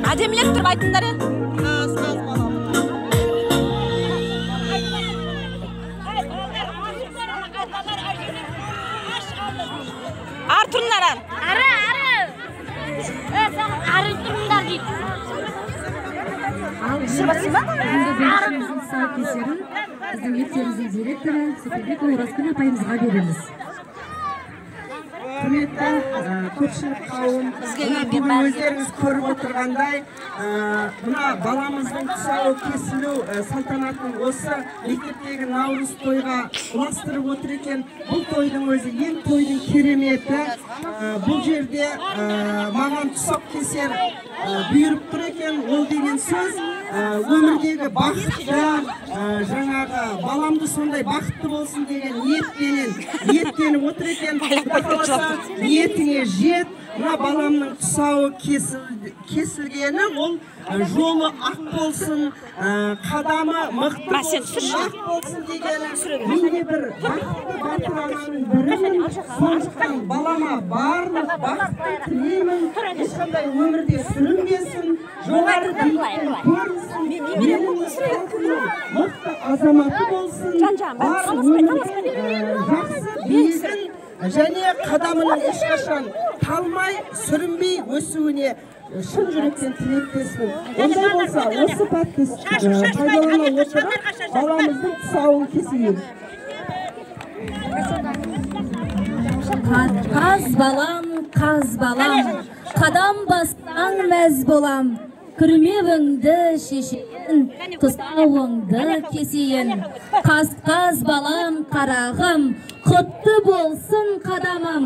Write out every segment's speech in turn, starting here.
Әдемілеп тұрып айтыңдар. Ар тұрыңдар, ар. Ары. Ары тұрыңдар дейді. Ал бүгінгі тұсаукесерін біздің мектебіміздің директоры Сапарбекова Оразгүл апайымызға береміз. Құрметті көпшілік қауым, бүгін өздеріңіз көріп отырғандай, мына баламыздың тұсауы кесілу салтанатын осы мектептегі Наурыз тойға ұластырып отыр екен. Бұл тойдың өзі ең тойдың кереметі. Бұл жерде маған тұсаукесер бұйырып тұр екен. Ол деген сөз өмірдегі бақытты, жаңағы баламды сондай бақытты болсын деген ниеттеніп отыр екен. Ниетіңе жет, мына баламның тұсауы кесілгені, ол жолы ақ болсын, қадамы мықты болсын, ақ болсын дегені. Менде бір бақытты батыраның бірімін, сондықтан балама барлық бақытты тілеймін, ешқандай өмірде сүрінбесін, жоғары биіктен көрінсін, менің мықты азаматы болсын, бар өмірде жақсы биігін және қадамының ешқашан талмай, сүрінбей өсуіне шын жүректен тілектеспін. Ондай болса, осы пәтті пайдалана отырып, баламыздың тұсауын кесейік. Қаз балам, қадам бастан мәз болам. Күрмебіңді шешейін, тұсауыңды кесейін. Қаз балам, қарағым, құтты болсын қадамым.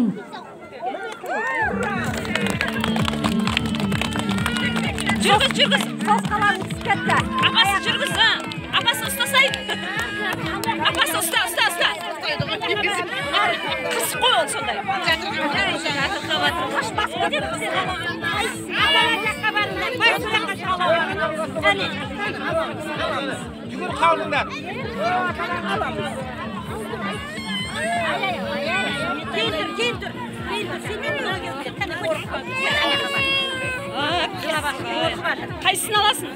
Жүргіз. Сосқаларың түскетті. Апасы жүргіз. Апасы ұстасайын. Апасы ұста. Қысып қой ол сондай. Қашпас па деп бізде. Жүгір қалыңдар. Кейін тұр. Қайсысын аласың?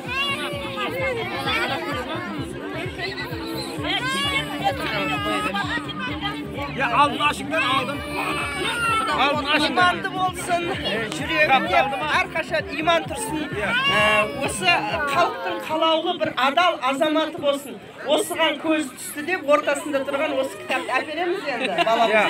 Ya aldın aşınlar aldım. İmanды болсын, жүрегінде әрқашан иман тұрсын. Осы халықтың қалаулы бір адал азаматы болсын. Осыған көз түсті деп ортасында тұрған осы кітапты әпереміз енді баламызға.